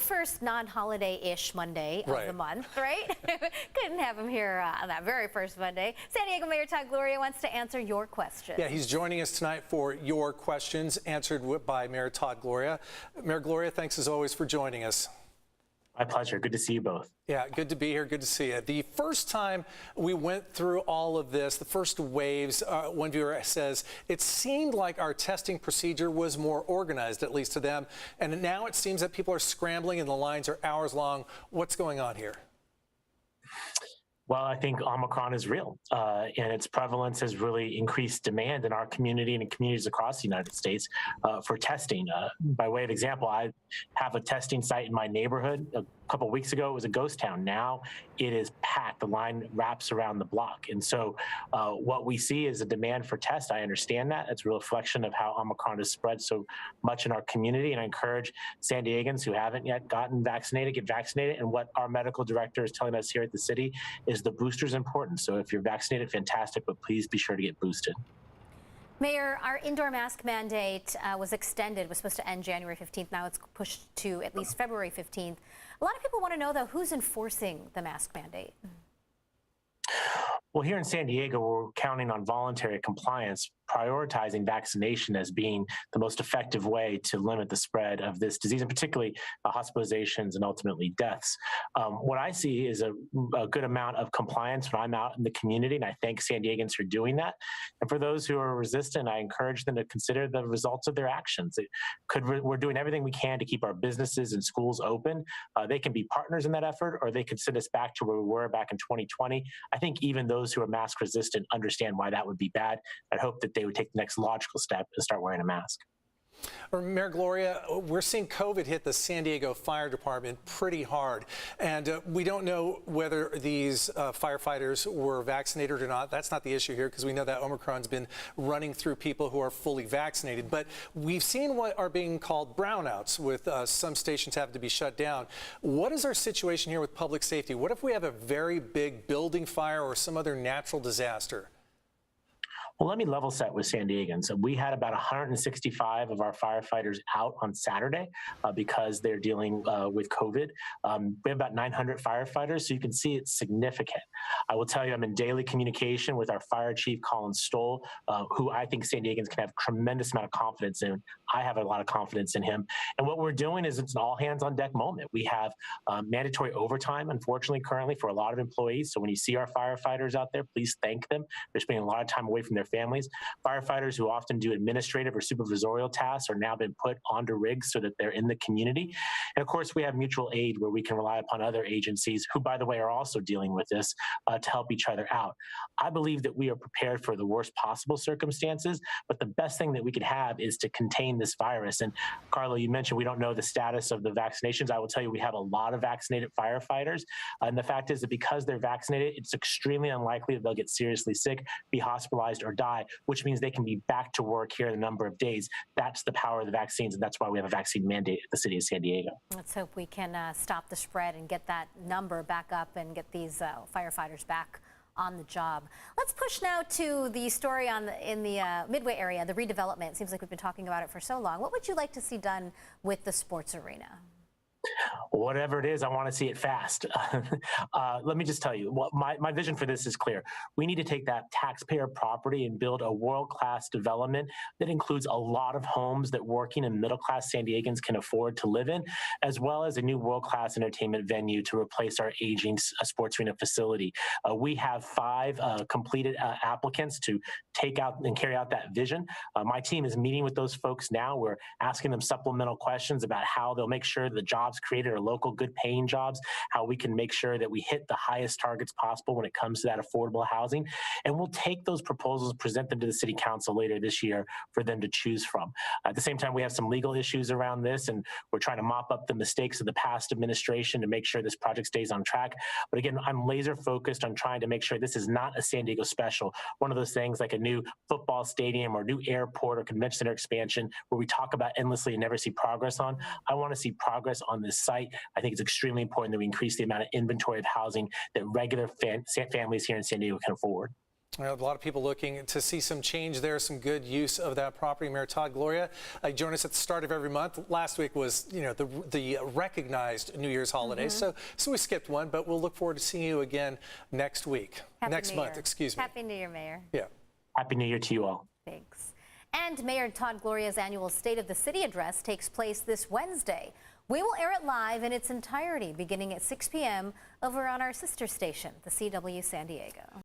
first non-holiday-ish Monday of the month, right? Couldn't have him here on that very first Monday. San Diego Mayor Todd Gloria wants to answer your question. Yeah, he's joining us tonight for your questions answered by Mayor Todd Gloria. Mayor Gloria, thanks as always for joining us. My pleasure. Good to see you both. Yeah, good to be here. Good to see you. The first time we went through all of this, the first waves, one viewer says, it seemed like our testing procedure was more organized, at least to them. And now it seems that people are scrambling and the lines are hours long. What's going on here? Well, I think Omicron is real, and its prevalence has really increased demand in our community and in communities across the United States for testing. By way of example, I have a testing site in my neighborhood. A couple of weeks ago, it was a ghost town. Now it is packed. The line wraps around the block. And so what we see is a demand for tests. I understand that. It's a real reflection of how Omicron has spread so much in our community. And I encourage San Diegans who haven't yet gotten vaccinated, get vaccinated. And what our medical director is telling us here at the city is the booster is important. So if you're vaccinated, fantastic, but please be sure to get boosted. Mayor, our indoor mask mandate was extended, was supposed to end January 15th. Now it's pushed to at least February 15th. A lot of people want to know, though, who's enforcing the mask mandate? Well, here in San Diego, we're counting on voluntary compliance, prioritizing vaccination as being the most effective way to limit the spread of this disease, and particularly hospitalizations and ultimately deaths. What I see is a good amount of compliance when I'm out in the community, and I thank San Diegans for doing that. And for those who are resistant, I encourage them to consider the results of their actions. We're doing everything we can to keep our businesses and schools open. They can be partners in that effort, or they could send us back to where we were back in 2020. I think even those who are mask resistant understand why that would be bad. I hope that they would take the next logical step and start wearing a mask. Mayor Gloria, we're seeing COVID hit the San Diego Fire Department pretty hard, and we don't know whether these firefighters were vaccinated or not. That's not the issue here, because we know that Omicron's been running through people who are fully vaccinated. But we've seen what are being called brownouts, with some stations having to be shut down. What is our situation here with public safety? What if we have a very big building fire or some other natural disaster? Well, let me level set with San Diegans. We had about 165 of our firefighters out on Saturday because they're dealing with COVID. We have about 900 firefighters, so you can see it's significant. I will tell you, I'm in daily communication with our fire chief, Colin Stoll, who I think San Diegans can have tremendous amount of confidence in. I have a lot of confidence in him. And what we're doing is it's an all hands on deck moment. We have mandatory overtime, unfortunately, currently for a lot of employees. So when you see our firefighters out there, please thank them. They're spending a lot of time away from their families. Firefighters who often do administrative or supervisorial tasks are now been put onto rigs so that they're in the community. And of course, we have mutual aid where we can rely upon other agencies who, by the way, are also dealing with this to help each other out. I believe that we are prepared for the worst possible circumstances, but the best thing that we could have is to contain this virus. And Carlo, you mentioned we don't know the status of the vaccinations. I will tell you we have a lot of vaccinated firefighters. And the fact is that because they're vaccinated, it's extremely unlikely that they'll get seriously sick, be hospitalized, or die, which means they can be back to work here in a number of days. That's the power of the vaccines, and that's why we have a vaccine mandate at the city of San Diego. Let's hope we can stop the spread and get that number back up and get these firefighters back on the job. Let's push now to the story in the Midway area, the redevelopment. It seems like we've been talking about it for so long. What would you like to see done with the sports arena? Whatever it is, I want to see it fast. Let me just tell you, my vision for this is clear. We need to take that taxpayer property and build a world-class development that includes a lot of homes that working and middle-class San Diegans can afford to live in, as well as a new world-class entertainment venue to replace our aging sports arena facility. We have 5 completed applicants to take out and carry out that vision. My team is meeting with those folks now. We're asking them supplemental questions about how they'll make sure the jobs created are local, good paying jobs, how we can make sure that we hit the highest targets possible when it comes to that affordable housing. And we'll take those proposals, present them to the city council later this year for them to choose from. At the same time, we have some legal issues around this, and we're trying to mop up the mistakes of the past administration to make sure this project stays on track. But again, I'm laser focused on trying to make sure this is not a San Diego special. One of those things like a new football stadium or new airport or convention center expansion where we talk about endlessly and never see progress on. I want to see progress on this site. I think it's extremely important that we increase the amount of inventory of housing that regular families here in San Diego can afford. A lot of people looking to see some change there, some good use of that property. Mayor Todd Gloria, join us at the start of every month. Last week was, the recognized New Year's holiday, so we skipped one, but we'll look forward to seeing you again next month, excuse me. Happy New Year, Mayor. Yeah. Happy New Year to you all. Thanks. And Mayor Todd Gloria's annual State of the City address takes place this Wednesday. We will air it live in its entirety beginning at 6 p.m. over on our sister station, the CW San Diego.